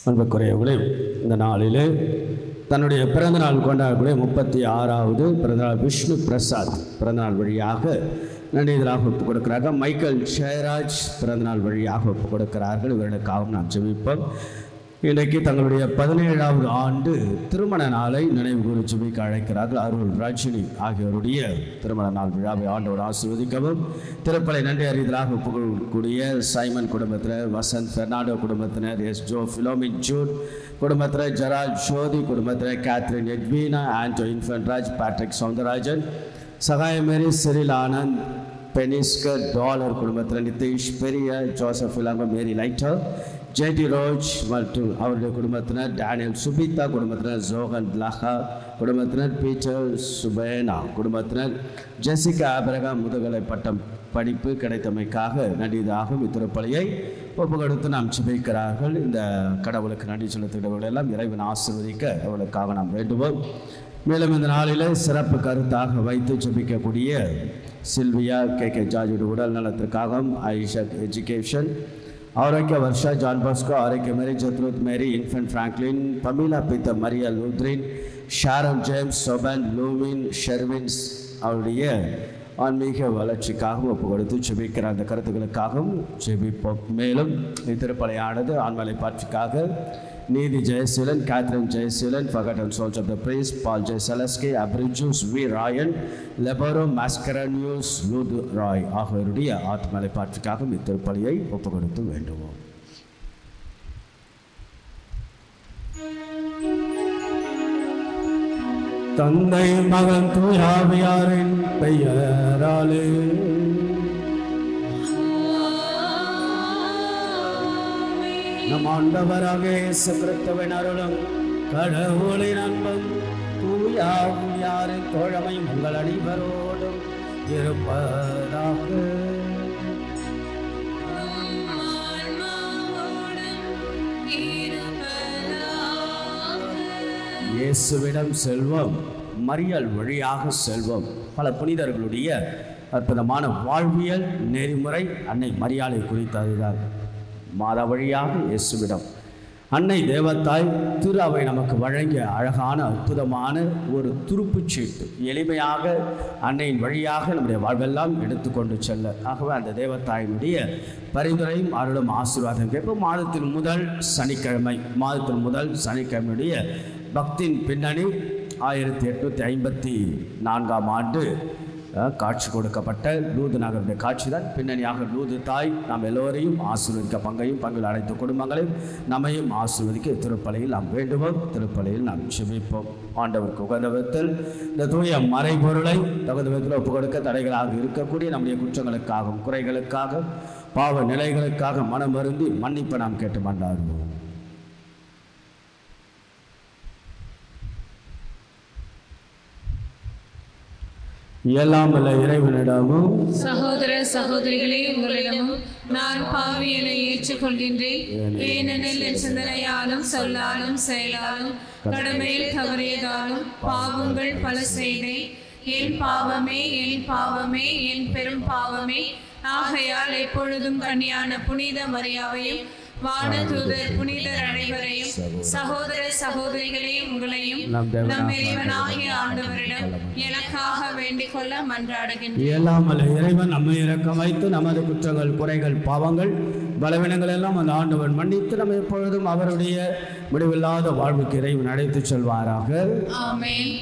அன்புக்குரியவர்களே, இந்த நாளிலே தன்னுடைய பிறந்தநாள் கொண்டாடக்கூடிய 36வது பிறந்தநாள் விஷ்ணு பிரசாத் பிறந்தநாள் வழியாக நன்றிதலாக ஒப்புக் கொடுக்கிறார்கள். மைக்கேல் ஜெயராஜ் பிறந்தநாள் வழியாக ஒப்புக் கொடுக்கிறார்கள். இவர்களுக்காகவும் நாம் ஜெபிப்போம். இன்றைக்கு தங்களுடைய 17வது ஆண்டு திருமண நாளை நினைவு கூறி ஜெபிக்க அழைக்கிறார்கள். அருள் ரஜினி ஆகியோருடைய திருமண நாள் விழாவை ஆண்டோடு ஆசீர்வதிக்கவும். திருப்பலை நன்றி அறிதலாக ஒப்புக்கொள்ளக்கூடிய சைமன் குடும்பத்தினர், வசந்த் பெர்னாண்டோ குடும்பத்தினர், எஸ் ஜோ ஃபிலோமின் ஜூட் குடும்பத்தினர், ஜெரால் ஜோதி குடும்பத்தினர், கேத்ரின் எட்வீனா, ஆண்டோ இன்ஃபன்ராஜ், பேட்ரிக் சவுந்தரராஜன், சகாயமேரி, சிறில் ஆனந்த், பெனிஸ்கர் டாலர் குடும்பத்தினர், நிதிஷ் பெரிய, ஜோசப் இலாங்க, மேரி லைட்டர், ஜேடி ரோஜ் மற்றும் அவருடைய குடும்பத்தினர், டேனியல் சுபிதா குடும்பத்தினர், ஜோகன் லஹா குடும்பத்தினர், பீட்டர் சுபேனா குடும்பத்தினர், ஜெசிகா ஆபிரகாம் முதுகலை பட்டம் படிப்பு கிடைத்தமைக்காக நன்றிதாகவும் இத்திருப்பலியை ஒப்பு கொடுத்து நாம் ஜெபிக்கிறார்கள். இந்த கடவுளுக்கு நன்றி செலுத்துகிறவர்கள் எல்லாம் இறைவன் ஆசீர்வதிக்க அவர்களுக்காக நாம் வேண்டுவோம். மேலும் இந்த நாளில் சிறப்பு கருத்தாக வைத்து ஜெபிக்கக்கூடிய சில்வியா கே ஜார்ஜுடைய உடல் நலத்திற்காகவும், ஐஷக் எஜுகேஷன், ஆரோக்கிய வர்ஷா, ஜான் பாஸ்கோ, ஆரோக்கிய மேரி, ஜத்ருத் மேரி, இன்ஃபன்ட் ஃப்ராங்க்லின், பமீலா பீத்த, மரியா லூத்ரின், ஷாரன் ஜேம்ஸ், சொபன் லூவின், ஷெர்வின்ஸ் அவருடைய ஆன்மீக வளர்ச்சிக்காகவும் ஒப்பு கொடுத்து ஜெபிக்கிற அந்த கருத்துக்களுக்காகவும் ஜெபிப்போம். மேலும் இத்திருப்பலையானது ஆண்மலை பாட்சிக்காக நீதி Jayaseelan, Catherine Jayaseelan, forgotten souls of the priests, Paul ஜெய் செலஸ்கி, அப்ரிஜூஸ் வி ராயன், லெபரோ மாஸ்கரனியூஸ் லூது ராய் ஆகியோருடைய ஆத்மலை பாட்சிக்காகவும் இத்திருப்பலியை ஒப்பு கொடுத்து வேண்டுவோம். தந்தை மகன் தூயாவியாரின் பெயராலே நம் ஆண்டவராக இயேசு கிறிஸ்துவின் அருளும் கடவுளின் அன்பும் தூயாவியாரின் தோழமையும் உங்கள் அனைவரோடும் இருப்பதாக. இயேசுவிடம் செல்வம், மரியாள் வழியாக செல்வம். பல புனிதர்களுடைய அற்புதமான வாழ்வியல் நெறிமுறை அன்னை மரியாளை குறித்ததுதான். மாதா வழியாக இயேசுவிடம் அன்னை தேவத்தாய் திரு அவை நமக்கு வழங்கிய அழகான அற்புதமான ஒரு துருப்புச் சீட்டு. எளிமையாக அன்னையின் வழியாக நம்முடைய வாழ்வெல்லாம் எடுத்துக்கொண்டு செல்ல. ஆகவே அந்த தேவத்தாயினுடைய பரிந்துரையும் அருளும் ஆசீர்வாதம் கேட்போம். மாதத்தின் முதல் சனிக்கிழமையுடைய பக்தியின் பின்னணி 1854 ஆண்டு காட்சி கொடுக்கப்பட்ட லூது நகருடைய காட்சி தான் பின்னணியாக லூது தாய் நாம் எல்லோரையும் ஆசீர்வதிக்க பங்கில் அனைத்து குடும்பங்களையும் நம்மையும் ஆசீர்வதிக்க திருப்பலியில் நாம் வேண்டுவோம். திருப்பலியில் நாம் செபிப்போம். ஆண்டவருக்கு உகந்த விதத்தில் இந்த தூய மறைபொருளை தகுந்த விதத்தில் ஒப்புக் கொடுக்க தடைகளாக இருக்கக்கூடிய நம்முடைய குற்றங்களுக்காகவும் குறைகளுக்காக பாவ நிலைகளுக்காக மனம் வருந்தி மன்னிப்பை நாம் கேட்டு மன்றாடுவோம். எல்லாம் வல்ல இறைவனிடமும் சகோதர சகோதரிகளே உங்களிடமும் நான் பாவியனை ஏற்றுக்கொள்கின்றேன். ஏனெனில் என் சிந்தனையாலும் சொல்லாலும் செயலாலும் கடமையில் தவறியதாலும் பாவங்கள் பல செய்தேன். என் பாவமே என் பெரும் பாவமே. ஆகையால் எப்பொழுதும் கன்னியான புனித மரியாவையும் வானதூதர் புனிதர் அனைவரையும் சகோதர சகோதரிகளையும் உங்களையும் நம் இறைவனாகிய ஆண்டவரிடம் எனக்காக வேண்டிக் கொள்ள மன்றாடுகின்றேன். எல்லாம் வல்ல இறைவன் நம்மை இரக்கம் வைத்து நமது குற்றங்கள் குறைகள் பாவங்கள் பலவீனங்கள் எல்லாம் அந்த ஆண்டவன் மன்னித்து நம்ம எப்பொழுதும் அவருடைய முடிவில்லாத வாழ்வுக்கு இறைவன் அழைத்து செல்வாராக. ஆமென்.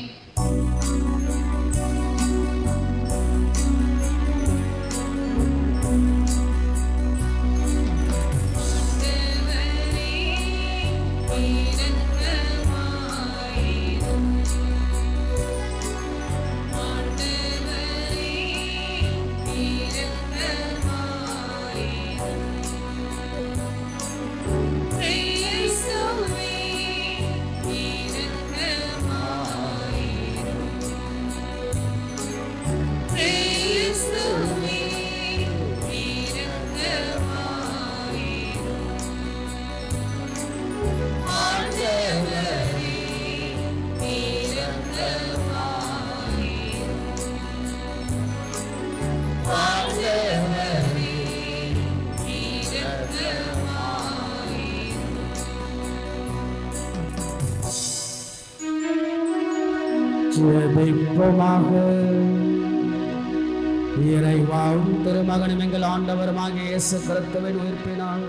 இறைவாவும் திருமகனும் எங்கள் ஆண்டவருமாகிய இயேசு கிறிஸ்துவின் உயிர்ப்பினால்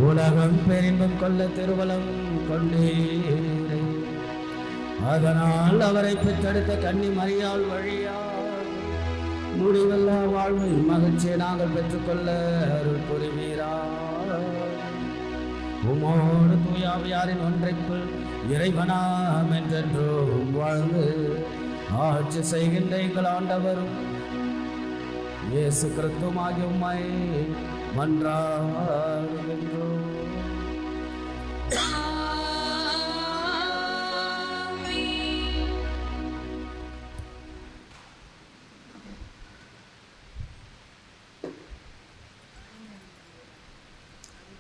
உலகம் பெரின்பம் கொள்ள திருவலம் கொண்டீரே. அதனால் அவரை பெற்றெடுத்த கன்னி மரியாள் வழியால் முடிவல்ல வாழ்வை மகிழ்ச்சியை நாங்கள் பெற்றுக்கொள்ள அருள் புரிவீரா. உமோடு தூயாவியாரின் ஒன்றைக்குள் இறைவனாம் என்றென்றும் வாழ்ந்து ஆட்சி செய்கின்ற எங்கள் ஆண்டவரும் இயேசு கிறிஸ்துவாகிய உம்மை மன்றாடுகின்றோம்.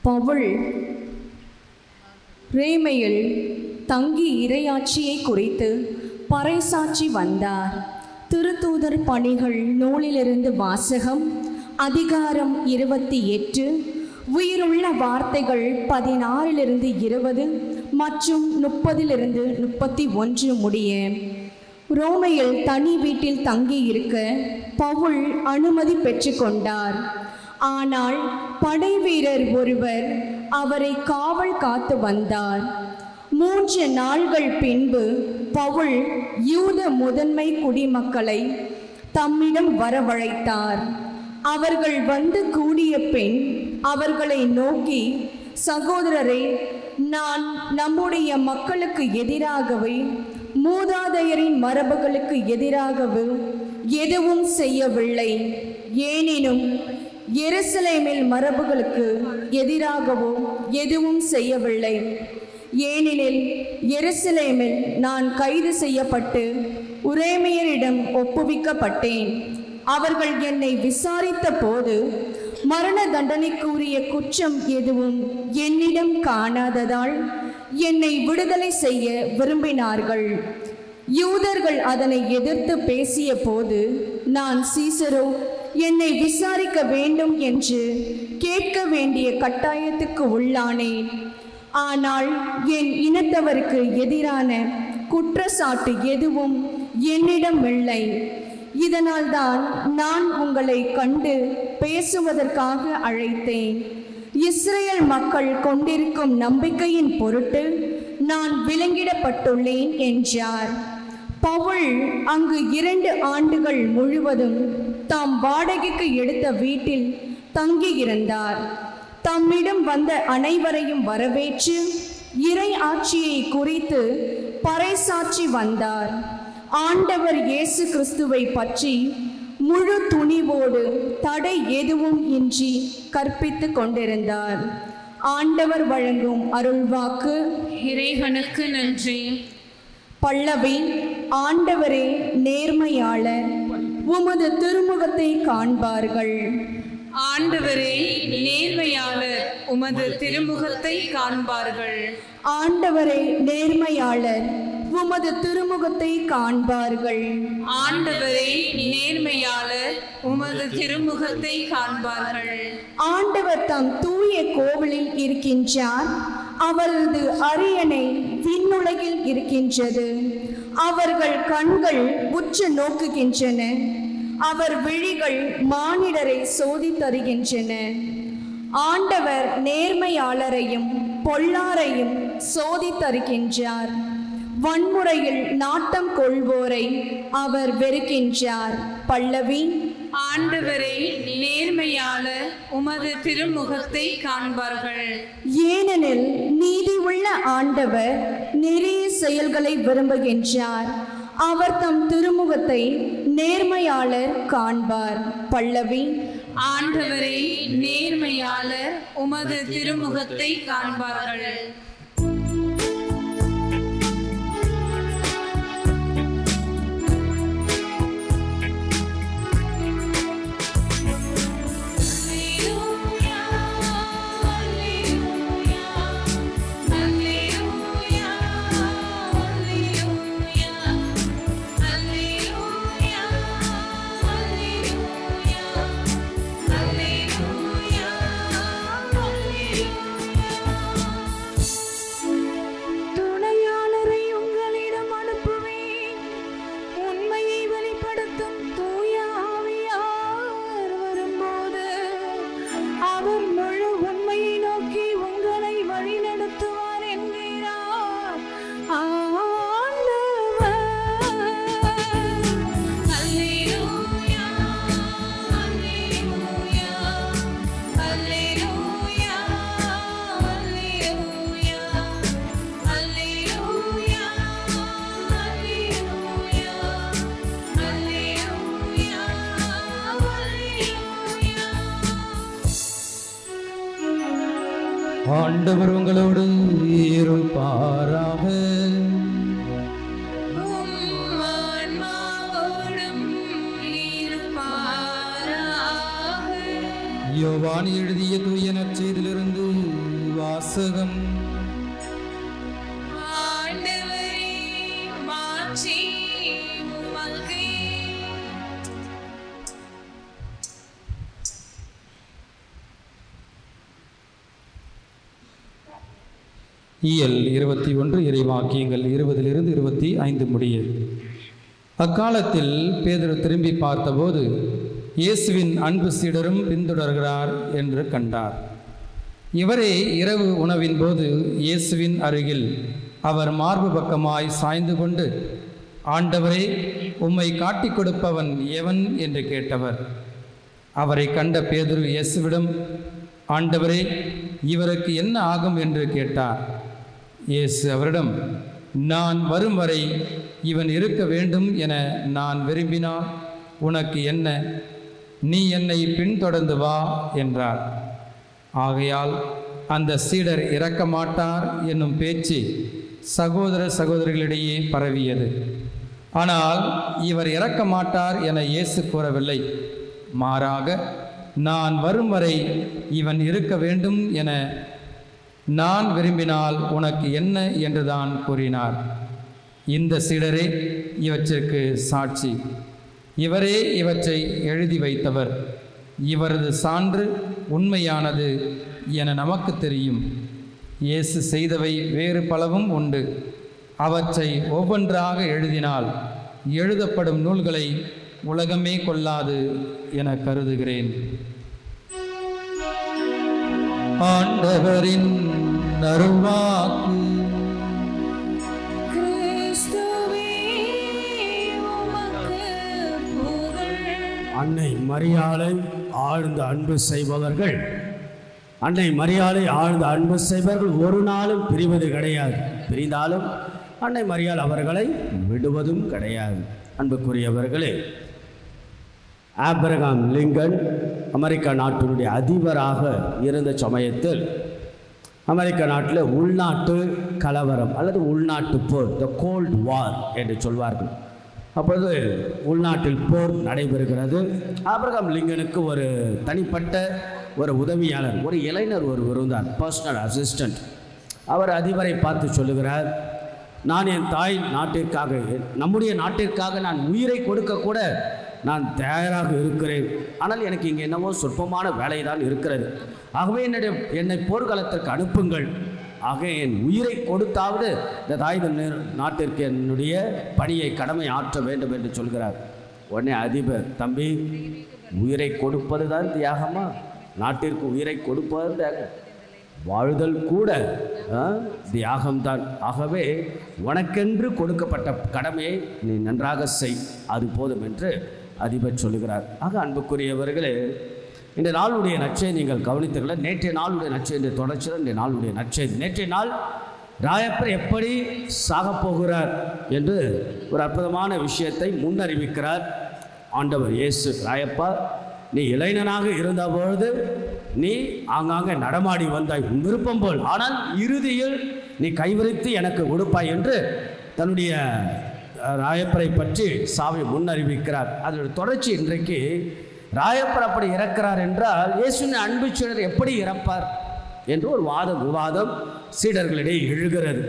பவுல் ரேமையில் தங்கி இறையாட்சியை குறித்து பறைசாற்றி வந்தார். திருத்தூதர் பணிகள் நூலிலிருந்து வாசகம். அதிகாரம் 28. உயிருள்ள வார்த்தைகள் 16-20 மற்றும் 30-31 முடிய. ரோமையில் தனி வீட்டில் தங்கியிருக்க பவுல் அனுமதி பெற்றுக்கொண்டார். ஆனால் படை வீரர் ஒருவர் அவரை காவல் காத்து வந்தார். 3 நாள்கள் பின்பு பவுல் யூத முதன்மை குடிமக்களை தம்மிடம் வரவழைத்தார். அவர்கள் வந்து கூடிய பின் அவர்களை நோக்கி, சகோதரரே, நான் நம்முடைய மக்களுக்கு எதிராகவே மூதாதையரின் மரபுகளுக்கு எதிராகவே எதுவும் செய்யவில்லை. எனினும் எருசலேமில் மரபுகளுக்கு எதிராகவோ எதுவும் செய்யவில்லை. ஏனெனில் எருசலேமில் நான் கைது செய்யப்பட்டு உரேமியரிடம் ஒப்புவிக்கப்பட்டேன். அவர்கள் என்னை விசாரித்த போது மரண தண்டனைக்குரிய குற்றம் எதுவும் என்னிடம் காணாததால் என்னை விடுதலை செய்ய விரும்பினார்கள். யூதர்கள் அதனை எதிர்த்து பேசிய போது நான் சீசரோ என்னை விசாரிக்க வேண்டும் என்று கேட்க வேண்டிய கட்டாயத்துக்கு உள்ளானேன். ஆனால் என் இனத்தவருக்கு எதிரான குற்றச்சாட்டு எதுவும் என்னிடம் இல்லை. இதனால்தான் நான் உங்களை கண்டு பேசுவதற்காக அழைத்தேன். இஸ்ரேல் மக்கள் கொண்டிருக்கும் நம்பிக்கையின் பொருட்டு நான் விலங்கிடப்பட்டுள்ளேன் என்றார். பவுல் அங்கு 2 ஆண்டுகள் முழுவதும் தாம் வாடகைக்கு எடுத்த வீட்டில் தங்கியிருந்தார். தம்மிடம் வந்த அனைவரையும் வரவேற்று இறை ஆட்சியை குறித்து பறைசாற்றி வந்தார். ஆண்டவர் இயேசு கிறிஸ்துவை பற்றி முழு துணிவோடு தடை எதுவும் இன்றி கற்பித்து கொண்டிருந்தார். ஆண்டவர் வழங்கும் அருள்வாக்கு. இறைவனுக்கு நன்றி. பல்லவி. ஆண்டவரே நேர்மையாளர், உமது திருமுகத்தை காண்பார்கள். ஆண்டவரே நேர்மையாளர், உமது திருமுகத்தை காண்பார்கள். ஆண்டவரே நேர்மையாளர், உமது திருமுகத்தை காண்பார்கள். ஆண்டவரே நேர்மையாளர், உமது திருமுகத்தை காண்பார்கள். ஆண்டவர் தம் தூய கோவிலில் இருக்கின்றார். அவரது அரியணை விண்ணுலகில் இருக்கின்றது. அவர்கள் கண்கள் உற்று நோக்குகின்றன. அவர் விழிகள் மானிடரை சோதித்தருகின்றன. ஆண்டவர் நேர்மையாளரையும் பொல்லாரையும் சோதித்தருகின்றார். வன்முறையில் நாட்டம் கொள்வோரை அவர் வெறுக்கின்றார். பல்லவி. ஆண்டவரே நேர்மையாளர், உமது திருமுகத்தை காண்பார்கள். ஏனெனில் நீதி உள்ள ஆண்டவர் நிறைய செயல்களை விரும்புகின்றார். அவர் தம் திருமுகத்தை நேர்மையாளர் காண்பார். பல்லவி. ஆண்டவரே நேர்மையாளர், உமது திருமுகத்தை காண்பார்கள். ஆண்டவர் உங்களோடு இருப்பாராக. யோவான் எழுதிய தூய நற்செய்தியிலிருந்து வாசகம். இயல் 21 இறைவாக்கியங்கள் 20 25 முடிய. அக்காலத்தில் பேதுரு திரும்பி பார்த்தபோது இயேசுவின் அன்பு சீடரும் பின்தொடர்கிறார் என்று கண்டார். இவரே இரவு உணவின் போது இயேசுவின் அருகில் அவர் மார்பு பக்கமாய் சாய்ந்து கொண்டு, ஆண்டவரே, உம்மை காட்டிக் கொடுப்பவன் எவன் என்று கேட்டவர். அவரை கண்ட பேதுரு இயேசுவிடம், ஆண்டவரே, இவருக்கு என்ன ஆகும் என்று கேட்டார். இயேசு அவரிடம், நான் வரும் வரை இவன் இருக்க வேண்டும் என நான் விரும்பினால் உனக்கு என்ன? நீ என்னை பின்தொடர்ந்து வா என்றார். ஆகையால் அந்த சீடர் இறக்க மாட்டார் என்னும் பேச்சு சகோதர சகோதரிகளிடையே பரவியது. ஆனால் இவர் இறக்க மாட்டார் என இயேசு கூறவில்லை. மாறாக, நான் வரும் வரை இவன் இருக்க வேண்டும் என நான் விரும்பினால் உனக்கு என்ன என்றுதான் கூறினார். இந்த சீடரே இவற்றிற்கு சாட்சி. இவரே இவற்றை எழுதி வைத்தவர். இவரது சான்று உண்மையானது என நமக்கு தெரியும். இயேசு செய்தவை வேறு பலவும் உண்டு. அவற்றை ஒவ்வொன்றாக எழுதினால் எழுதப்படும் நூல்களை உலகமே கொள்ளாது என கருதுகிறேன். ஆண்டவரின் அருள்வாக்கு. அன்னை மரியாளை ஆழ்ந்த அன்பு செய்பவர்கள், அன்னை மரியாளை ஆழ்ந்த அன்பு செய்பவர்கள் ஒரு நாளும் பிரிவது கிடையாது. பிரிந்தாலும் அன்னை மரியாள் அவர்களை விடுவதும் கிடையாது. அன்புக்குரியவர்களே, ஆபிரகாம் லிங்கன் அமெரிக்கா நாட்டினுடைய அதிபராக இருந்த சமயத்தில் அமெரிக்க நாட்டில் உள்நாட்டு கலவரம் அல்லது உள்நாட்டு போர், த கோல்ட் வார் என்று சொல்வார்கள். அப்பொழுது உள்நாட்டில் போர் நடைபெறுகிறது. ஆபிரகாம் லிங்கனுக்கு ஒரு தனிப்பட்ட ஒரு உதவியாளர், ஒரு இளைஞர் இருந்தார், பர்சனல் அசிஸ்டண்ட். அவர் அதிபரை பார்த்து சொல்லுகிறார், நான் என் தாய் நாட்டிற்காக, நம்முடைய நாட்டிற்காக நான் உயிரை கொடுக்க கூட நான் தயாராக இருக்கிறேன். ஆனால் எனக்கு இங்கே என்னவோ சொற்பமான வேலை தான் இருக்கிறது. ஆகவே என்னை போர்க்களத்திற்கு அனுப்புங்கள். ஆக என் உயிரை கொடுத்தாவது இந்த தாய் நாட்டிற்கு என்னுடைய பணியை, கடமை ஆற்ற வேண்டும் என்று சொல்கிறார். உடனே அதிபர், தம்பி, உயிரை கொடுப்பது தான் தியாகமா? நாட்டிற்கு உயிரை கொடுப்பது தியாகம், வாழ்தல் கூட தியாகம்தான். ஆகவே உனக்கென்று கொடுக்கப்பட்ட கடமையை நீ நன்றாக செய், அது போதும் என்று அதிபர் சொல்லுகிறார். ஆக அன்புக்குரியவர்களே, இந்த நாளுடைய நற்செய்தி நீங்கள் கவனித்தீர்களா? நேற்றைய நாளுடைய நற்செய்தி தொடர்ச்சியில் இன்றைய நாளுடைய நற்செய்தி. நேற்றைய நாள் ராயப்பர் எப்படி சாகப்போகிறார் என்று ஒரு அற்புதமான விஷயத்தை முன்னறிவிக்கிறார் ஆண்டவர் இயேசு. ராயப்பா, நீ இளைஞனாக இருந்தபொழுது நீ ஆங்காங்கே நடமாடி வந்தாய் உன் விருப்பம் போல், ஆனால் இறுதியில் நீ கைவிரித்து எனக்கு கொடுப்பாய் என்று தன்னுடைய ராயப்பரை பற்றி சாவை முன்னறிவிக்கிறார். அதனுடைய தொடர்ச்சி இன்றைக்கு ராயப்பர் அப்படி இறக்கிறார் என்றால் இயேசுவின் அன்பு சீடர் எப்படி இறப்பார் என்று ஒரு விவாதம் சீடர்களிடையே எழுகிறது.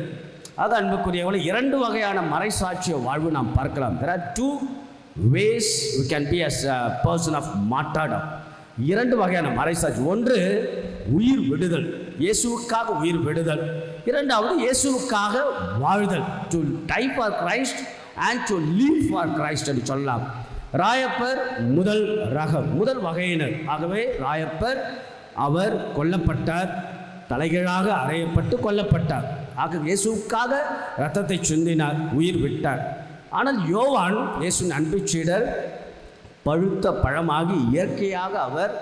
அது அன்புக்குரியவர்களை, இரண்டு வகையான மறைசாட்சிய வாழ்வு நாம் பார்க்கலாம். There are two ways we can be as a person of martyrdom. இரண்டு வகையான மறைசாட்சி. ஒன்று உயிர் விடுதல், இயேசுவுக்காக உயிர் விடுதல். இரண்டாவது இயேசுவுக்காக வாழ்தல், to die for Christ and to live for Christ என்று சொல்லலாம். ராயப்பர் முதல் ரகம், முதல் வகையினர். ஆகவே ராயப்பர் அவர் கொல்லப்பட்டார், தலைகீழாக அறையப்பட்டு கொல்லப்பட்டார். ஆக இயேசுவுக்காக இரத்தத்தை சிந்தினார், உயிர் விட்டார். ஆனால் யோவான், இயேசுவின் அன்பு சீடர், பழுத்த பழமாகி இயற்கையாக அவர்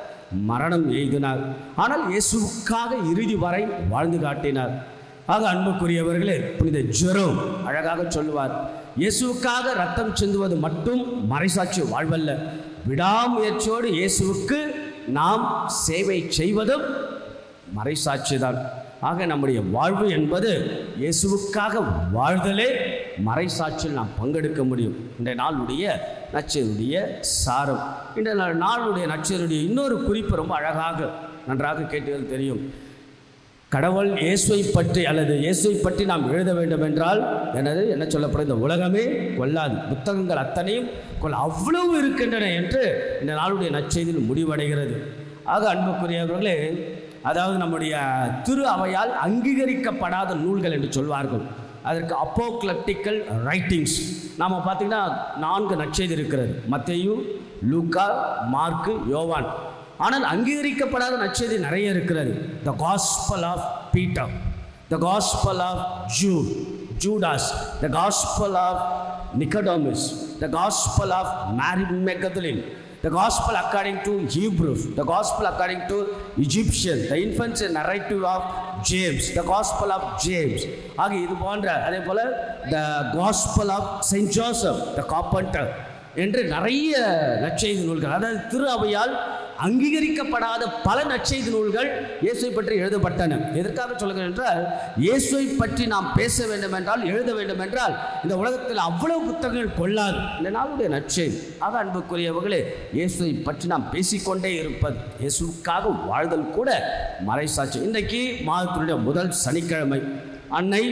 மரணம் எய்தினார். ஆனால் இயேசுவுக்காக இறுதி வரை வாழ்ந்து காட்டினார். ஆக அன்புக்குரியவர்களே, புனித ஜெரோம் அழகாக சொல்லுவார், இயேசுவுக்காக ரத்தம் சிந்துவது மட்டும் மறைசாட்சி வாழ்வல்ல, விடாமுயற்சியோடு இயேசுவுக்கு நாம் சேவை செய்வதும் மறைசாட்சிதான். ஆக நம்முடைய வாழ்வு என்பது இயேசுவுக்காக வாழ்தலே மறைசாட்சியில் நாம் பங்கெடுக்க முடியும். இன்றைய நாளுடைய நற்செய்தியுடைய சாரம். இன்றைய நாளுடைய நற்செய்தியுடைய இன்னொரு குறிப்பு ரொம்ப அழகாக நன்றாக கேட்டது தெரியும். கடவுள் இயேசுவை பற்றி அல்லது இயேசுவை பற்றி நாம் எழுத வேண்டும் என்றால் என்ன சொல்லப்படும், இந்த உலகமே கொள்ளாது, புத்தகங்கள் அத்தனையும் அவ்வளவு இருக்கின்றன என்று இந்த நாளுடைய நற்செய்தியில் முடிவடைகிறது. ஆக அன்புக்குரியவர்களே, அதாவது நம்முடைய திரு அவையால் அங்கீகரிக்கப்படாத நூல்கள் என்று சொல்வார்கள். அதற்கு அப்போக்லிப்டிக்கல் ரைட்டிங்ஸ். நாம் பார்த்திங்கன்னா 4 நற்செய்தி இருக்கிறது, மத்தேயு, லூக்கா, மார்க்கு, யோவான். ஆனால் அங்கீகரிக்கப்படாத நற்செய்தி நிறைய இருக்கிறது. The gospel of Peter, the gospel of Judas, the gospel of Nicodemus, the gospel of Mary Magdalene, the gospel according to Hebrews, the gospel according to Egyptian, the infants and narrative of James, the gospel of James. ஆக இது போன்ற, அதே போல the gospel of Saint Joseph the carpenter என்று நிறைய நற்செய்தி நூல்கள், அதாவது திரு அவையால் அங்கீகரிக்கப்படாத பல நற்செய்தி நூல்கள் இயேசுவை பற்றி எழுதப்பட்டன. எதற்காக சொல்லுகிறேன் என்றால், இயேசுவை பற்றி நாம் பேச வேண்டும் என்றால், எழுத வேண்டும் என்றால், இந்த உலகத்தில் அவ்வளவு புத்தகங்கள் கொள்ளாது. இந்த நாளுடைய நற்செய்தி. ஆக அன்புக்குரியவர்களே, இயேசுவை பற்றி நாம் பேசிக்கொண்டே இருப்பது, இயேசுக்காக வாழ்தல் கூட மறைசாட்சி. இன்றைக்கு மாதத்தினுடைய முதல் சனிக்கிழமை. அன்னை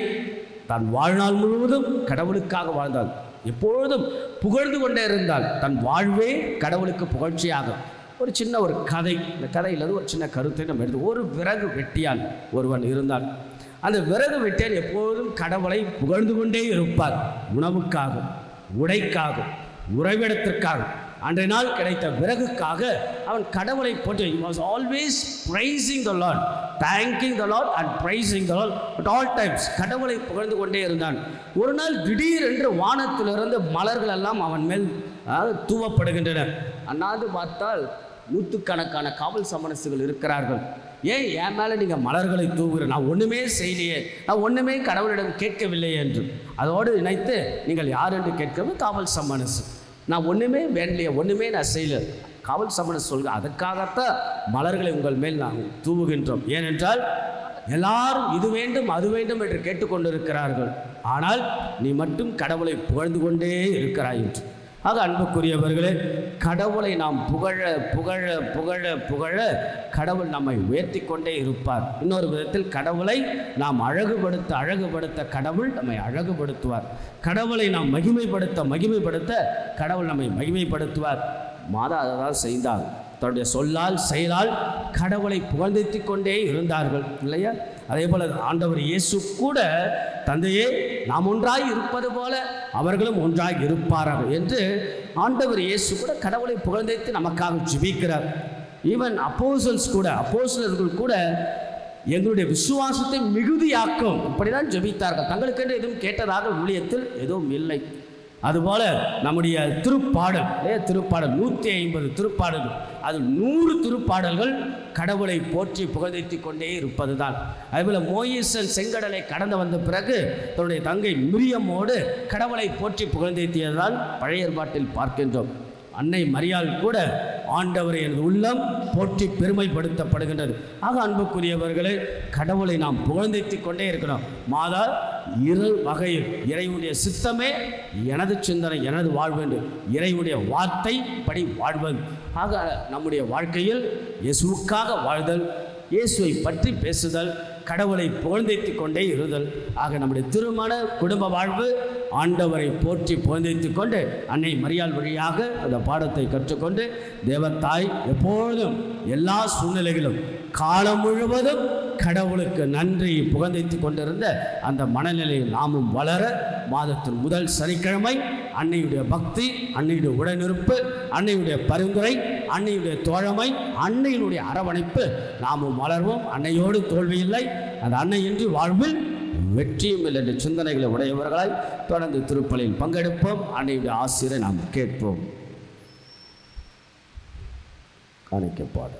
தன் வாழ்நாள் முழுவதும் கடவுளுக்காக வாழ்ந்தாள், எப்பொழுதும் புகழ்ந்து கொண்டே இருந்தால். தன் வாழ்வே கடவுளுக்கு புகழ்ச்சியாக. ஒரு சின்ன ஒரு கதை, இந்த கதையிலிருந்து ஒரு சின்ன கருத்தை நம்ம எடுத்து, ஒரு விறகு வெட்டியான் ஒருவன் இருந்தான். அந்த விறகு வெட்டியான் எப்போதும் கடவுளை புகழ்ந்து கொண்டே இருப்பார். உணவுக்காக, உடைக்காக, உறைவிடத்திற்காக, அன்றைய நாள் கிடைத்த விறகுக்காக அவன் கடவுளை போட்டு, he was always praising the Lord, thanking the Lord and praising the Lord at all times. கடவுளை புகழ்ந்து கொண்டே இருந்தான். ஒரு நாள் திடீரென்று வானத்திலிருந்து மலர்கள் எல்லாம் அவன் மேல் தூவப்படுகின்றன. அண்ணாந்து பார்த்தால் நூற்றுக்கணக்கான காவல் சமரசுகள் இருக்கிறார்கள். ஏன் என் மேலே நீங்கள் மலர்களை தூவுகிற? நான் ஒன்றுமே செய்யலையே, நான் ஒன்றுமே கடவுளிடம் கேட்கவில்லையே என்று அதோடு நினைத்து நீங்கள் யார் என்று கேட்கவும் காவல் சமரசு. நான் ஒன்றுமே வேண்டலையே, ஒன்றுமே நான் செய்யலை. காவல் சமரசு சொல்க, அதற்காகத்தான் மலர்களை உங்கள் மேல் நாங்கள் தூவுகின்றோம். ஏனென்றால் எல்லாரும் இது வேண்டும் அது வேண்டும் என்று கேட்டுக்கொண்டிருக்கிறார்கள், ஆனால் நீ மட்டும் கடவுளை புகழ்ந்து கொண்டே இருக்கிறாய் என்று. ஆக அன்புக்குரியவர்களே, கடவுளை நாம் புகழ புகழ புகழ புகழ கடவுள் நம்மை உயர்த்தி கொண்டே இருப்பார். இன்னொரு விதத்தில் கடவுளை நாம் அழகுபடுத்த கடவுள் நம்மை அழகுபடுத்துவார். கடவுளை நாம் மகிமைப்படுத்த கடவுள் நம்மை மகிமைப்படுத்துவார். மாதா அதை தான் செய்தார். தன்னுடைய சொல்லால் செயலால் கடவுளை புகழ்ந்து கொண்டே இருந்தார்கள் இல்லையா? அதே போல் ஆண்டவர் இயேசு கூட தந்தையே நாம் ஒன்றாய் இருப்பது போல அவர்களும் ஒன்றாய் இருப்பார்கள் என்று ஆண்டவர் இயேசு கூட கடவுளை புகழ்ந்து நமக்காக ஜெபிக்கிறார். ஈவன் அப்போஸ்தலர்கள் கூட எங்களுடைய விசுவாசத்தை மிகுதியாக்கும் இப்படிதான் ஜெபித்தார்கள். தங்களுக்கென்று எதுவும் கேட்டதாக ஊழியத்தில் எதுவும் இல்லை. அதுபோல நம்முடைய திருப்பாடல் 150 திருப்பாடல்கள், அது 100 திருப்பாடல்கள் கடவுளை போற்றி புகழ்ந்து கொண்டே இருப்பது தான். அதுபோல மோயிசன் செங்கடலை கடந்து வந்த பிறகு தன்னுடைய தங்கை மிரியமோடு கடவுளை போற்றி புகழ்ந்தேத்தியதால் பழைய ஏற்பாட்டில் பார்க்கின்றோம். அன்னை மரியாள் கூட ஆண்டவரை எனது உள்ளம் போற்றி பெருமைப்படுத்தப்படுகின்றது. ஆக அன்புக்குரியவர்களே, கடவுளை நாம் புகழ்ந்து கொண்டே இருக்கிறோம். மாதா இரு வகையில் இறைவனுடைய சித்தமே எனது சிந்தனை, எனது வாழ்வு, இறைவனுடைய வார்த்தை படி வாழ்வது. ஆக நம்முடைய வாழ்க்கையில் இயேசுவுக்காக வாழ்தல், இயேசுவை பற்றி பேசுதல், கடவுளை புகழ்ந்து கொண்டே இருதல். ஆக நம்முடைய திருமண குடும்ப வாழ்வு ஆண்டவரை போற்றி புகழ்ந்து கொண்டு அன்னை மரியாள் வழியாக அந்த பாடத்தை கற்றுக்கொண்டு தேவத்தாய் எப்பொழுதும் எல்லா சூழ்நிலைகளும் காலம் முழுவதும் கடவுளுக்கு நன்றி புகழ்ந்து கொண்டிருந்த அந்த மனநிலையில் நாமும் வளர மாதத்தின் முதல் சனிக்கிழமை அன்னையுடைய பக்தி, அன்னையுடைய உடனிருப்பு, அன்னையுடைய பரிந்துரை, அன்னையுடைய தோழமை, அன்னையினுடைய அரவணைப்பு நாமும் வளர்வோம். அன்னையோடு தோல்வியில்லை, அந்த அன்னையின்றி வாழ்வில் வெற்றியும் இல்லை என்ற சிந்தனைகளை உடையவர்களாய் தொடர்ந்து திருப்பலியில் பங்கெடுப்போம். அன்னையுடைய ஆசிரியரை நாம் கேட்போம். காணிக்கப்பாடு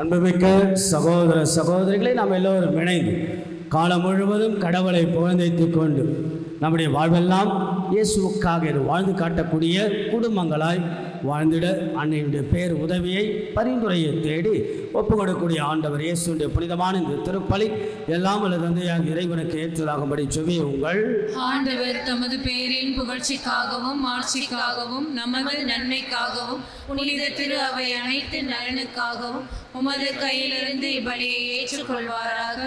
அன்புமிக்க சகோதர சகோதரிகளை நாம் எல்லோரும் இணைந்து காலம் முழுவதும் கடவுளை புகழ்ந்து கொண்டு நம்முடைய வாழ்வெல்லாம் இயேசுவுக்காக வாழ்ந்து காட்டக்கூடிய குடும்பங்களாய் வாழ்ந்திட அன்னையுடைய பேர் உதவியை பரிந்துரையை தேடி ஒப்புக்கொடுக்கக்கூடிய ஆண்டவர் இயேசுடைய புனிதமான இந்த திருப்பலி எல்லாம் அல்லது தந்தையாக இறைவனுக்கு ஏற்றதாகும்படி செவியுங்கள். ஆண்டவர் தமது பேரின் புகழ்ச்சிக்காகவும் ஆட்சிக்காகவும் நமது நன்மைக்காகவும் புனித திரு அவை அனைத்து நலனுக்காகவும் உமது கையிலிருந்து இப்பலியை ஏற்றுக்கொள்வாராக.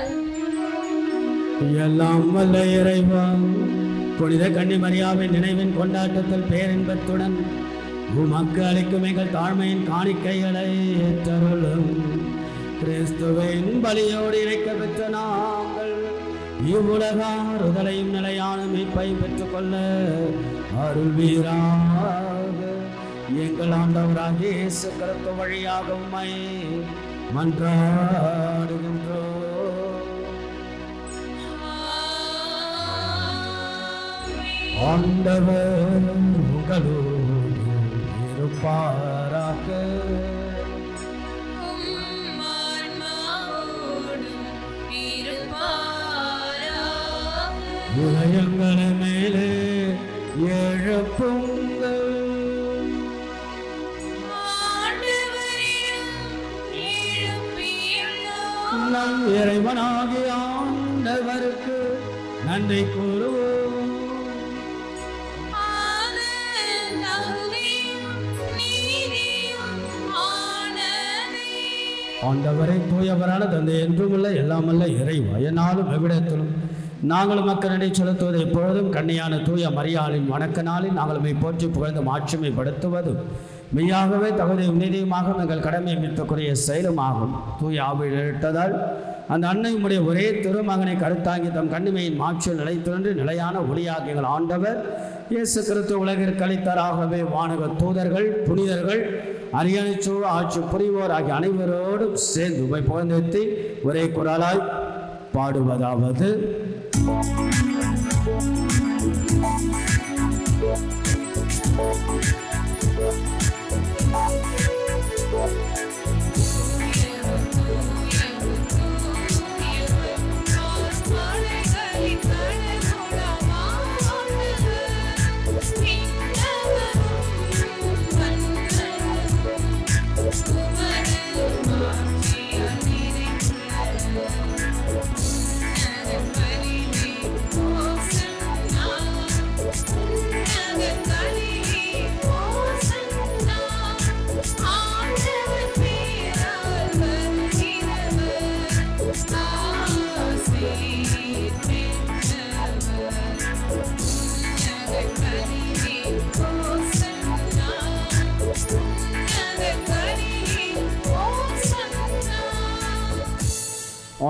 எல்லாம் வல்ல இறைவா, புனித கன்னிமரியாவின் நினைவின் கொண்டாட்டத்தில் பேரின்பத்துடன் உமக்கு அளிக்கும் எங்கள் தாழ்மையின் காணிக்கைகளை ஏற்றருளும். கிறிஸ்துவின் பலியோடு இணைக்க பெற்ற நாங்கள் இவ்வுலகாறுதலையும் நிலையான மீட்பை பெற்றுக்கொள்ள அருள்வீராக. எங்கள் ஆண்டவராகிய இயேசு கிறிஸ்து வழியாக உம்மை மன்றாடுகின்றோம். ஆண்டவர் உங்களோடு இருப்பாராக. உலகங்களை மேலே எழுப்புங்கள். நம் இறைவனாகிய ஆண்டவருக்கு நன்றி கூறுவோம். ஆண்டவரை தூயவரான தந்தை என்றும் உள்ள எல்லாமல்ல இறைவா, என்னாலும் எவ்விடத்திலும் நாங்கள் மக்களிடையே செலுத்துவது எப்பொழுதும் கன்னியான தூய மரியாளின் வணக்க நாளில் நாங்கள் போற்றி புகழ்ந்து மாட்சிமைப்படுத்துவதும் மெய்யாகவே தகுதியும் நீதியுமாக எங்கள் கடமை மீட்புக்குரிய செயலுமாகும். தூய ஆவியில் இட்டதால் அந்த அன்னையுடைய ஒரே திருமகனை கருத்தாங்கி தம் கண்ணிமையின் மாட்சியில் நிலைத்திருந்து நிலையான ஒளியாக எங்கள் ஆண்டவர் இயேசு கிறிஸ்து உலகிற்கு அளித்தாராகவே வானக தூதர்கள் புனிதர்கள் அரியணைச்சூ ஆட்சி புரிவோர் ஆகிய அனைவரோடும் சேர்ந்து உமை புகழ்ந்தேத்தி ஒரே குரலாய் பாடுவதாவது: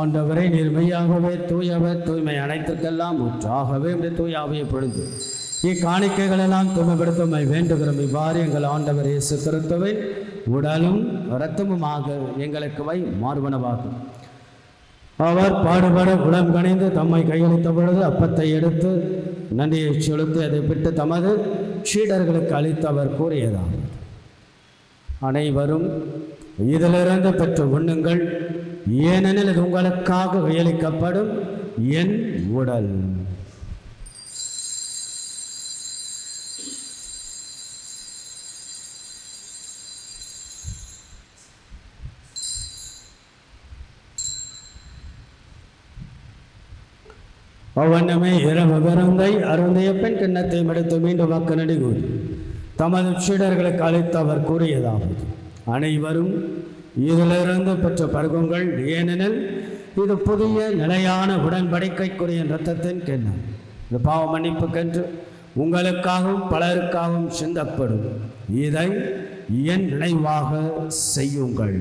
ஆண்டவரை நிர்மையாகவே தூயவர் தூய்மை அனைத்துக்கெல்லாம் ஊற்றாகவே தூயாவையை பொழுது இக்காணிக்கைகளெல்லாம் தூய்மைப்படுத்த வேண்டுகிறோம். இவ்வாறு எங்கள் ஆண்டவர் இயேசு கிறிஸ்துவை உடலும் இரத்தமுமாக எங்களுக்கு மார்பனவாகும். அவர் பாடுபட உளம் கணிந்து தம்மை கையளித்த பொழுது அப்பத்தை எடுத்து நன்றியை செலுத்தி அதை விட்டு தமது சீடர்களுக்கு அளித்து அவர் கூறியதாகும்: அனைவரும் இதிலிருந்து பெற்று உண்ணுங்கள், ஏனெனில் இது உங்களுக்காக கையளிக்கப்படும் என் உடல். அவ்வண்ணமே இரவு விருந்தை அருந்தைய பெண் கிண்ணத்தை எடுத்து மீண்டும் வாக்கு நடிகூறி தமது சீடர்களுக்கு அளித்து அவர் கூறியதாவது: அனைவரும் இதிலிருந்து பெற்ற பருகுங்கள், ஏனெனில் இது புதிய நிலையான உடன்படிக்கைக்குரிய இரத்தத்தின் கிண்ணம். இது பாவ மன்னிப்புக்கென்று உங்களுக்காகவும் பலருக்காகவும் சிந்தப்படும். இதை என் நினைவாக செய்யுங்கள்.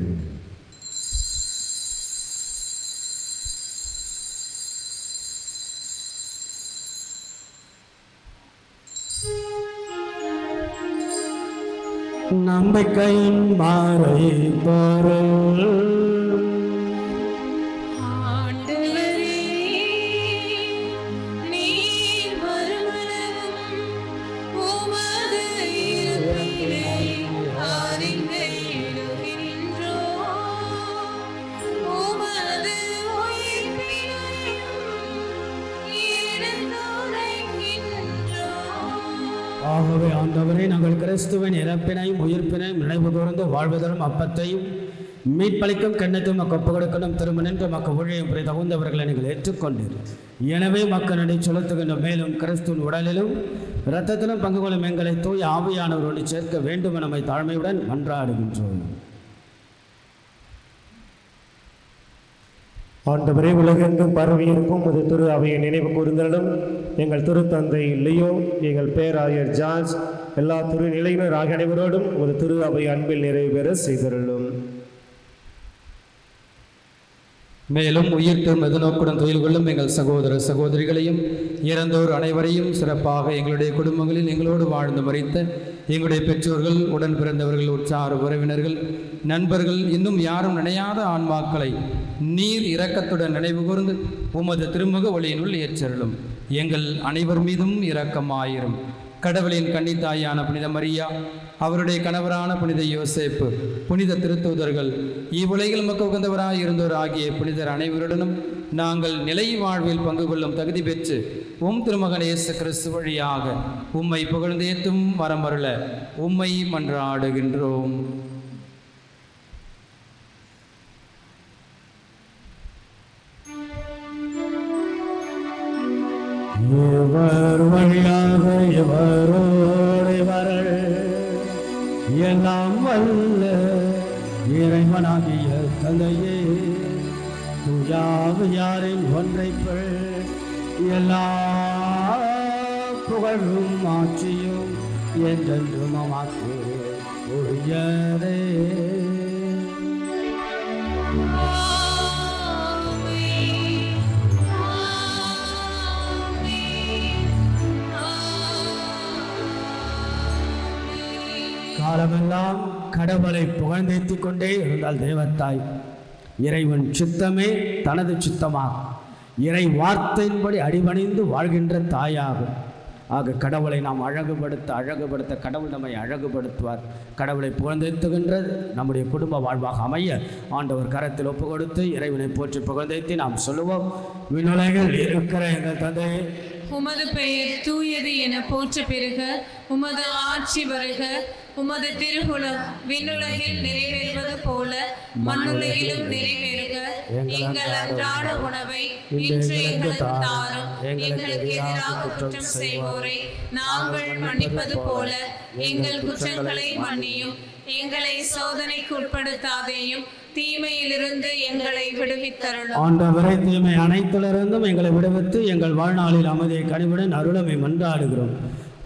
நம்பிக்கையின் மாறை பொருள் ஆகவே ஆண்டவரே, நாங்கள் கிறிஸ்துவின் இறப்பினையும் உயிர்ப்பினையும் நினைவு கூர்ந்து வாழ்வதரும் அப்பத்தையும் மீட்பளிக்கும் கண்ணத்தையும் மக்க ஒப்பு கொடுக்கணும் திரும்ப நின்று மக்க ஊழியம் புரிய தகுந்தவர்களை நீங்கள் ஏற்றுக்கொண்டீர். எனவே மக்களிடை செலுத்துகின்ற மேலும் கிறிஸ்துவின் உடலிலும் இரத்தத்திலும் பங்கு கொள்ளும் எங்களை தூய் ஆவியானவரோடு சேர்க்க வேண்டும் என நம்மை தாழ்மையுடன் மன்றாடுகின்றோம். ஆண்டவரே, உலகெங்கும் பரவியிருக்கும் ஒரு திரு அவையை நினைவு கூர்ந்தலும் எங்கள் திருத்தந்தை லியோ, எங்கள் பேராயர் ஜார்ஜ், எல்லா திரு நிலையினர் ஆகிய அனைவரோடும் ஒரு திரு அவை அன்பில் நிறைவு பெற செய்தருளும். மேலும் உயிர்த்தும் எதிர்நோக்குடன் தொழில் கொள்ளும் எங்கள் சகோதர சகோதரிகளையும் இறந்தோர் அனைவரையும் சிறப்பாக எங்களுடைய குடும்பங்களில் எங்களோடு வாழ்ந்து மறித்த எங்களுடைய பெற்றோர்கள், உடன் பிறந்தவர்கள், உற்றார் உறவினர்கள், நண்பர்கள், இன்னும் யாரும் நினையாத ஆன்மாக்களை நீர் இரக்கத்துடன் நினைவு கூர்ந்து உமது திருமுக ஒளியினுள் ஏற்றருளும். எங்கள் அனைவர் மீதும் இரக்கமாயிரும். கடவுளின் கன்னித்தாயான புனித மரியா, அவருடைய கணவரான புனித யோசேப்பு, புனித திருத்தூதர்கள், இவ்வுலகில் மக்க உகந்தவராய் இருந்தோர் ஆகிய புனிதர் அனைவருடனும் நாங்கள் நிலை வாழ்வில் பங்கு கொள்ளும் தகுதி பெற்று திருமகன் இயேசு கிறிஸ்து வழியாக உம்மை புகழ்ந்தேத்தும் வரமருள உம்மை மன்றாடுகின்றோம். இவர் வழியாக இவரோடு இவர்கள் எல்லாம் வல்ல இறைவனாகிய தந்தையே, தூயாவியாரின் ஒன்றைப்பள் எல்லா புகழும் ஆட்சியும் என்றென்றும் உமக்கு உரியதே. காலமெல்லாம் கடவுளை புகழ்ந்தேத்திக் கொண்டே இருந்தால் தேவத்தாய், இறைவன் சித்தமே தனது சித்தமாகும். இறை வார்த்தையின்படி அடிபணிந்து வாழ்கின்ற தாயாகும். ஆக கடவுளை நாம் அழகுபடுத்த கடவுள் நம்மை அழகுபடுத்துவார். கடவுளை புகழ்ந்தேத்துகின்றது நம்முடைய குடும்ப வாழ்வாக அமைய ஆண்டவர் கரத்தில் ஒப்பு கொடுத்து இறைவனை போற்றி புகழ்ந்தேத்தி நாம் சொல்லுவோம். விண்ணுலகில் இருக்கிற எங்கள் தந்தையே, உமது பெயர் தூயது என போற்ற பெறுக. உமது ஆட்சி வருக. உமது திருவுளம் விண்ணுலகில் நிறைவேறுவது போல மண்ணுலகிலும் நிறைவேறுக. எங்கள் அன்றாட உணவை இன்று எங்களுக்கு தாரும். எங்களுக்கு எதிராக குற்றம் செய்வோரை நாங்கள் மன்னிப்பது போல எங்கள் குற்றங்களை மன்னியும். எங்களை சோதனைக்கு உட்படுத்தாதேயும், தீமையிலிருந்து எங்களை விடுவித்தருளும். ஆண்டவரே, தீமை அனைத்திலிருந்தும் எங்களை விடுவித்து எங்கள் வாழ்நாளில் அமைதியை கனிவுடன் அருளமை மன்றாடுகிறோம்.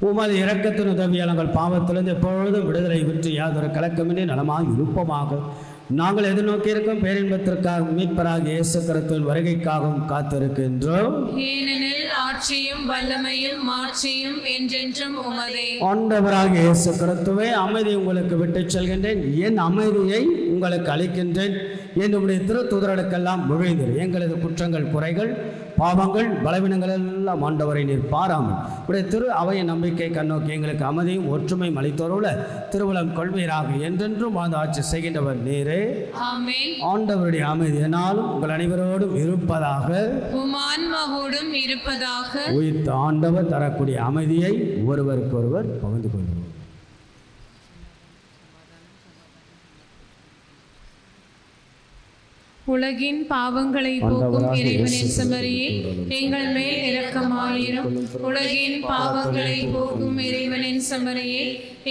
உமது இரக்கத்தின் உதவியால் நாங்கள் பாவத்திலிருந்து எப்பொழுதும் விடுதலை விட்டு யாதொரு கலக்கமின்றி நலமாக இருப்போமாக. நாங்கள் எதிர்நோக்கி இருக்கும் பேரின்பத்திற்காக மீட்பராக இயேசு கிறிஸ்துவின் வருகைக்காகவும் காத்திருக்கின்றோம். ஏனெனில் ஆட்சியும் வல்லமையும் மாட்சியும் என்றென்றும் உமதே. ஆண்டவராக இயேசு கிறிஸ்துவே, அமைதி உங்களுக்கு விட்டுச் செல்கின்றேன், என் அமைதியை உங்களுக்கு அளிக்கின்றேன் என்னுடைய திருத்தூதர்களுக்கெல்லாம் மொழிந்தீர். எங்களது குற்றங்கள், குறைகள், பாவங்கள், பலவீனங்கள் எல்லாம் ஆண்டவரை நீர் பாராமல் உடைய திரு அவையின் நம்பிக்கை கண்ணோக்கி எங்களுக்கு அமைதியும் ஒற்றுமையும் அளித்தோருள்ள திருவுளம் கொள்வீராக. என்றென்றும் வாழ்ந்து ஆட்சி செய்கின்றவர் நீரே. ஆமென். ஆண்டவருடைய அமைதி என்னாலும் உங்கள் அனைவரோடும் இருப்பதாக, உம் ஆன்மாவோடும் இருப்பதாக. உயிர்த்த ஆண்டவர் தரக்கூடிய அமைதியை ஒருவருக்கொருவர் பகிர்ந்து கொள்வோம். உலகின் பாவங்களை போக்கும் இறைவனின் செம்மறியே, எங்கள் மேல் இரக்கமாயிரும். உலகின் பாவங்களை போக்கும் இறைவனின் செம்மறியே,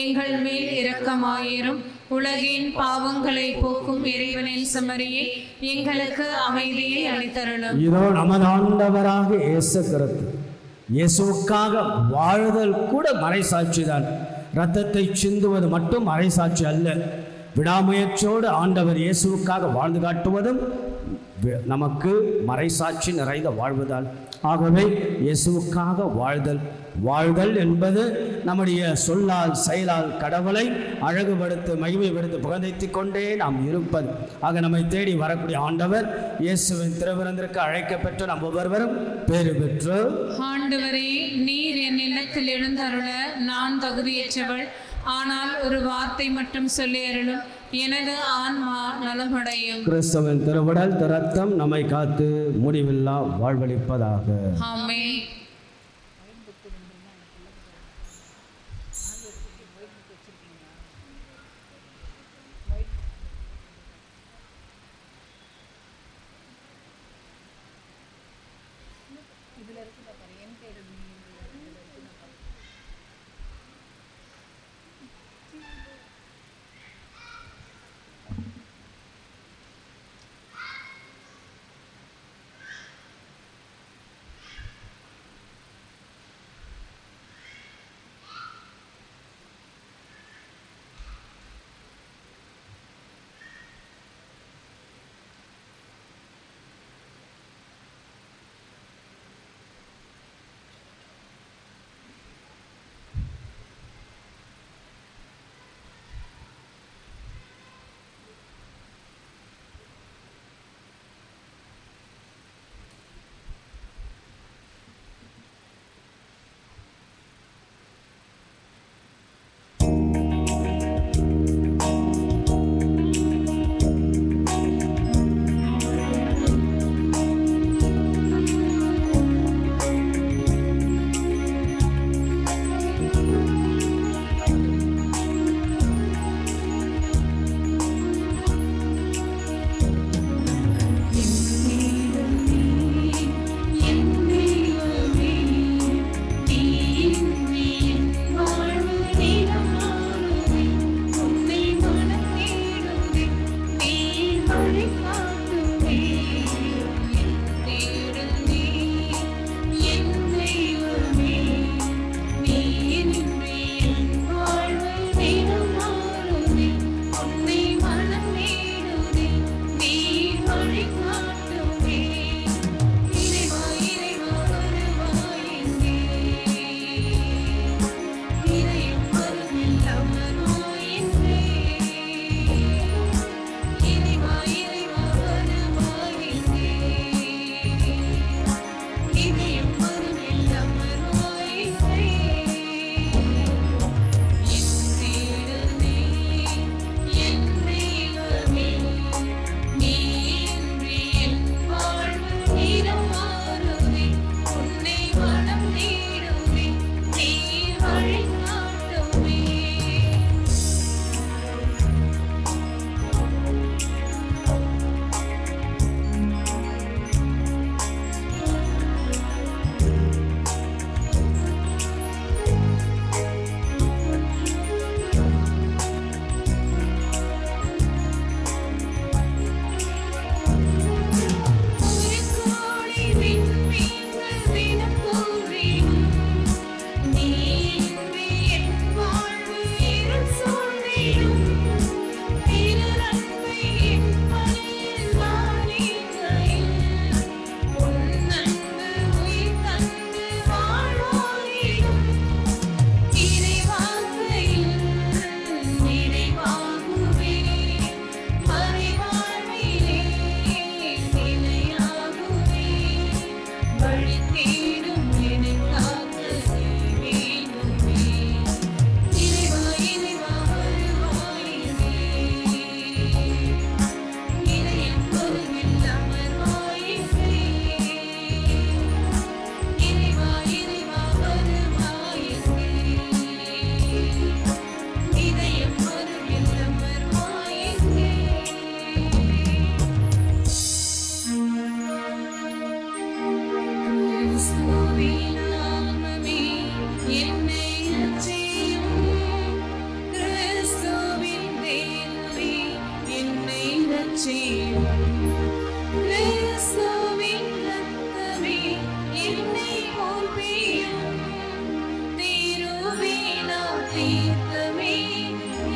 எங்கள் மேல் இரக்கமாயிரும். உலகின் பாவங்களை போக்கும் இறைவனின் செம்மறியே, எங்களுக்கு அமைதியை அளித்தருளும். இதோ நமது ஆண்டவராக இயேசு கிறிஸ்து, இயேசுவுக்காக வாழ்தல் கூட மறைசாட்சிதான். இரத்தத்தை சிந்துவது மட்டும் மறைசாட்சி அல்ல. விடாமுயற்சியோடு ஆண்டவர் இயேசுவுக்காக வாழ்ந்து காட்டுவதும் நமக்கு மறைசாட்சி நிறைந்த வாழ்வுதான். ஆகவே இயேசுவுக்காக வாழ்தல் என்பது நம்முடைய சொல்லால் செயலால் கடவுளை அழகுபடுத்த மகிமைப்படுத்த புகழ்ந்தேத்திக் கொண்டே நாம் இருப்பது. ஆக நம்மை தேடி வரக்கூடிய ஆண்டவர் இயேசுவின் திருவிருந்திற்கு அழைக்கப்பெற்று நம் ஒவ்வொருவரும் பேறு பெற்று, ஆண்டவரே, நீர் என் இல்லத்தில் எழுந்தருள நான் தகுதியற்றவள். ஆனால் ஒரு வார்த்தை மட்டும் சொல்லி அருளும், எனது ஆன்மா நலமடையும். கிறிஸ்துவின் திருவுடல் இரத்தம் நம்மை காத்து முடிவில்லா வாழ்வளிப்பதாக. ஆமென். தீர்த்தமே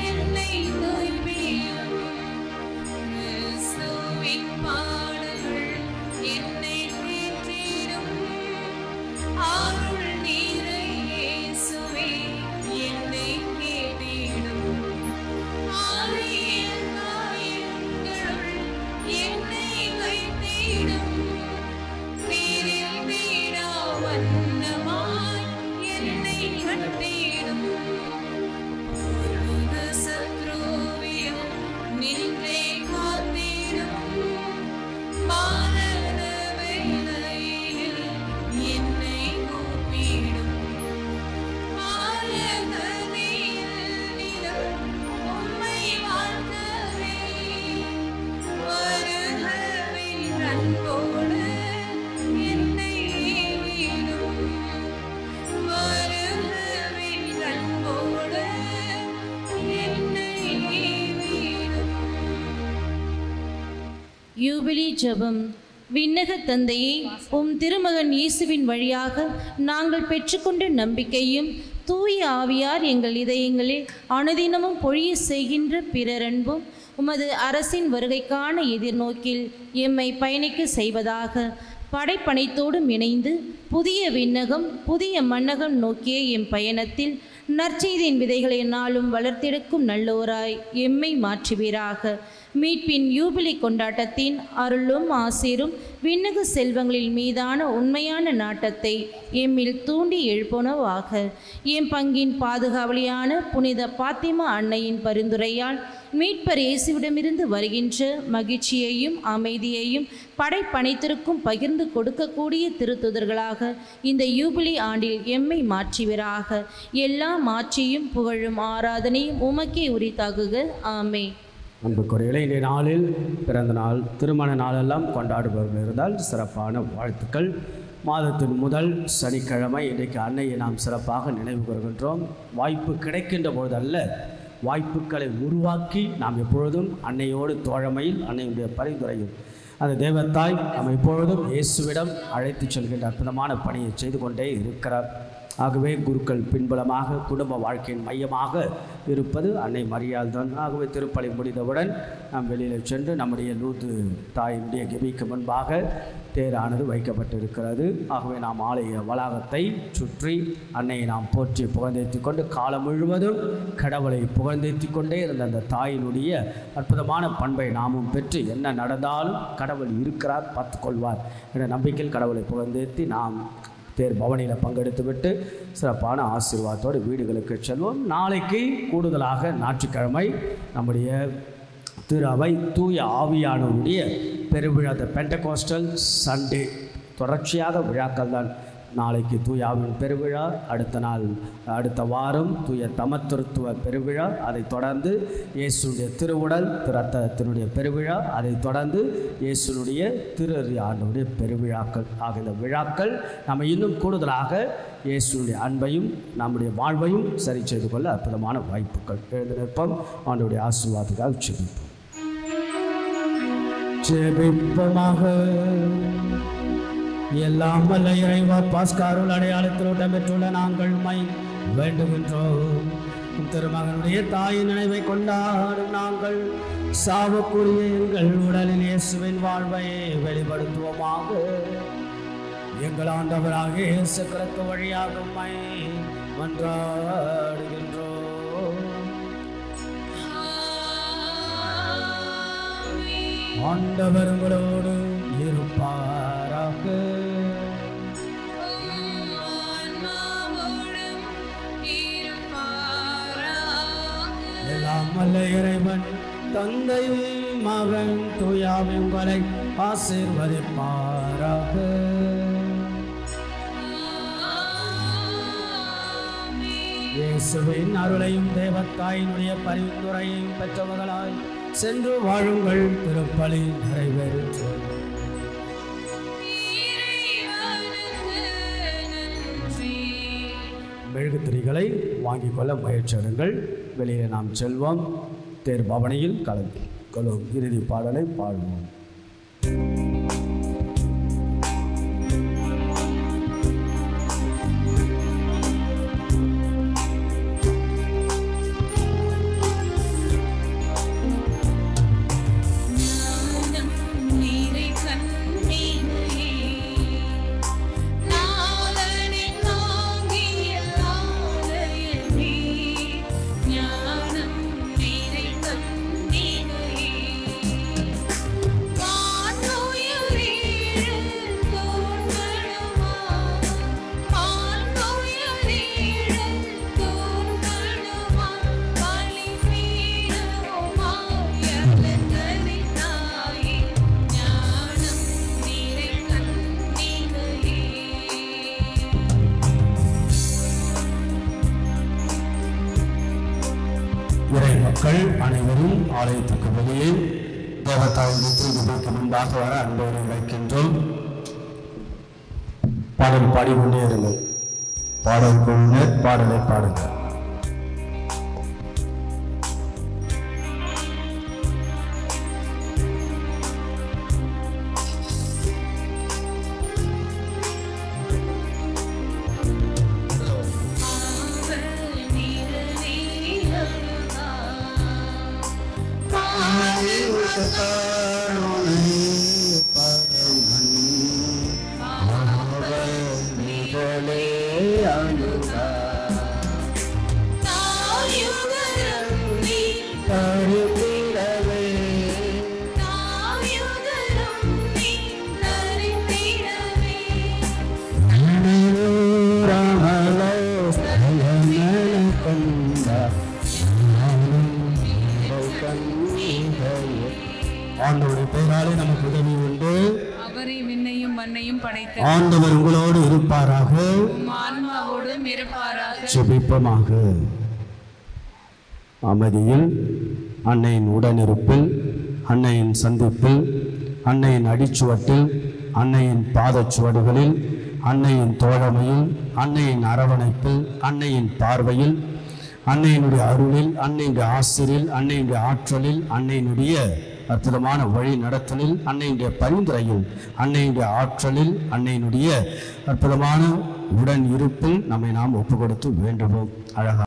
என்னை தூய்மையும் கிறிஸ்துவின் பாடுகள் என்னை தேற்றிடும் அருள் நீரை இயேசுவே என்னை கேட்டிடும் ஆரிய காயங்களுள் என்னை வைத்திடும் நீரில் வீடா வண்ணமாய் என்னை கட்டிடும் பொருது சத்ருவியம் நின்றே காத்திடும் மரண வேளையில் என்னை கூப்பிடும் ஆயத்தனையில் நிலம் உம்மை வாழ்த்தவே வருகவின் அன்போடு என்னை ஈடும் வருகவின் அன்போடு என்னை ஈடும். யூபிலி ஜெபம். விண்ணக தந்தையே, உம் திருமகன் இயேசுவின் வழியாக நாங்கள் பெற்றுக்கொண்ட நம்பிக்கையும் தூய ஆவியார் எங்கள் இதயங்களில் அனுதினமும் பொழிய செய்கின்ற பிறரன்பும் உமது அரசின் வருகைக்கான எதிர்நோக்கில் எம்மை பயணிக்க செய்வதாக படைப்பனைத்தோடும் இணைந்து புதிய விண்ணகம் புதிய மன்னகம் நோக்கிய எம் பயணத்தில் நற்செய்தியின் விதைகளை நாளும் வளர்த்தெடுக்கும் நல்லோராய் எம்மை மாற்றுவீராக. மீட்பின் யூபிலி கொண்டாட்டத்தின் அருளும் ஆசீரும் விண்ணக செல்வங்களின் மீதான உண்மையான நாட்டத்தை எம்மில் தூண்டி எழுப்புனவாக. எம் பங்கின் பாதுகாவலியான புனித பாத்திமா அன்னையின் பரிந்துரையால் மீட்பர் இயேசுவிடமிருந்து வருகின்ற மகிழ்ச்சியையும் அமைதியையும் படைப்பனைத்திற்கும் பகிர்ந்து கொடுக்கக்கூடிய திருத்துதர்களாக இந்த யூபிலி ஆண்டில் எம்மை மாற்றுவீராக. எல்லா மாட்சியும் புகழும் ஆராதனையும் உமக்கே உரித்தாகுக. ஆமே. அன்புக்குரியவர்களே, இன்றைய நாளில் பிறந்த நாள் திருமண நாளெல்லாம் கொண்டாடுபவர்கள் இருந்தால் சிறப்பான வாழ்த்துக்கள். மாதத்தின் முதல் சனிக்கிழமை இன்றைக்கு அன்னையை நாம் சிறப்பாக நினைவு கூறுகின்றோம். வாய்ப்பு கிடைக்கின்ற பொழுதல்ல, வாய்ப்புகளை உருவாக்கி நாம் எப்பொழுதும் அன்னையோடு தோழமையில் அன்னையுடைய பரிந்துரையும் அந்த தேவத்தாய் நாம் எப்பொழுதும் இயேசுவிடம் அழைத்து செல்கின்ற அற்புதமான பணியை செய்து கொண்டே இருக்கிறார். ஆகவே குருக்கள் பின்புலமாக குடும்ப வாழ்க்கையின் மையமாக இருப்பது அன்னை மரியாள் தான். ஆகவே திருப்பலி முடிந்தவுடன் நாம் வெளியில் சென்று நம்முடைய லூர்து தாயினுடைய கெபிக்கு முன்பாக தேரானது வைக்கப்பட்டிருக்கிறது. ஆகவே நாம் ஆலய வளாகத்தை சுற்றி அன்னையை நாம் போற்றி புகழ்ந்தேற்றி கொண்டு காலம் முழுவதும் கடவுளை புகழ்ந்தேற்றி கொண்டே இருந்த அந்த தாயினுடைய அற்புதமான பண்பை நாமும் பெற்று என்ன நடந்தாலும் கடவுள் இருக்கிறார், பார்த்துக்கொள்வார் என்ற நம்பிக்கையில் கடவுளை புகழ்ந்தேற்றி நாம் தேர் பவனியில் பங்கெடுத்துவிட்டு சிறப்பான ஆசீர்வாதத்தோடு வீடுகளுக்கு செல்வோம். நாளைக்கு கூடுதலாக ஞாயிற்றுக்கிழமை நம்முடைய திரு அவை தூய ஆவியானவருடைய பெருவிழா, த பெண்டகோஸ்டல் சண்டே. தொடர்ச்சியாக விழாக்கள் தான். நாளைக்கு தூய ஆவியின் பெருவிழா, அடுத்த வாரம் தூய தமத்திருத்துவ பெருவிழா, அதைத் தொடர்ந்து இயேசுடைய திருவுடல் திருரத்தத்தினுடைய பெருவிழா, அதைத் தொடர்ந்து இயேசுடைய திரு ஆண்டவருடைய பெருவிழாக்கள். ஆகிய இந்த விழாக்கள் நம்ம இன்னும் கூடுதலாக இயேசுடைய அன்பையும் நம்முடைய வாழ்வையும் சரி செய்து கொள்ள அற்புதமான வாய்ப்புகள். எழுந்து நிற்போம். ஆண்டவருடைய ஆசீர்வாதத்துக்காக ஜெபிப்போமாக. எல்லாம் வல்ல இறைவா, பாஸ்காருள் அடையாளத்தில் ஓட்டம் பெற்றுள்ள நாங்கள் உம்மை வேண்டுகின்றோம். திருமகனுடைய தாயின் நினைவை கொண்டாடும் நாங்கள் சாவுக்குரிய எங்கள் உடலில் இயேசுவின் வாழ்வை வெளிப்படுத்துவோமாக. எங்கள் ஆண்டவராக இயேசு கிறிஸ்து வழியாக உம்மை மன்றாடுகின்றோம். ஆண்டவர் உங்களோடு இருப்பாராக. எல்லாம் வல்ல இறைவன் தந்தை மகன் தூயாவி உங்களை ஆசீர்வதிப்பாராக. இயேசுவின் அருளையும் தேவத்தாயினுடைய பரிந்துரையையும் பெற்றவர்களாய் சென்று வாழுங்கள். திருப்பலி நிறைவேறிற்று. மெழுகுத்திரிகளை வாங்கிக் கொள்ள முயற்சிடுங்கள். வெளியே நாம் செல்வோம். தேர் பவனியில் கலந்து கொள்வோம். இறுதி பாடலை பாடுவோம். மக்கள் அனைவரும் ஆலயத்துக்கு வெளியே தேவதாவுக்கு முன்பாக வர அன்போடு அழைக்கின்றோம். பாடல் பாடிக்கொண்டே இருங்கள். பாடல் குழுவினர் பாடலை பாடுங்கள். ஆண்டவருடைய பெயராலே நமக்கு உதவி உண்டு. அவரே விண்ணையும் மண்ணையும் படைத்த ஆண்டவர் உங்களோடு இருப்பாராக, ஆன்மாவோடும் இருப்பாராக. ஜெபிப்போமாக. அமைதியில், அன்னையின் உடனிருப்பில், அன்னையின் சந்திப்பில், அன்னையின் அடிச்சுவட்டில், அன்னையின் பாதச்சுவடுகளில், அன்னையின் தோழமையில், அன்னையின் அரவணைப்பில், அன்னையின் பார்வையில், அன்னையினுடைய அருளில், அன்னையினுடைய ஆசிரியில், அன்னையினுடைய ஆற்றலில், அன்னையினுடைய அற்புதமான வழி நடத்தலில், அன்னையினுடைய பரிந்துரையில், அன்னையினுடைய ஆற்றலில், அன்னையினுடைய அற்புதமான உடன் இருப்பில் நம்மை நாம் ஒப்பு கொடுத்து வேண்டுவோம். அழகா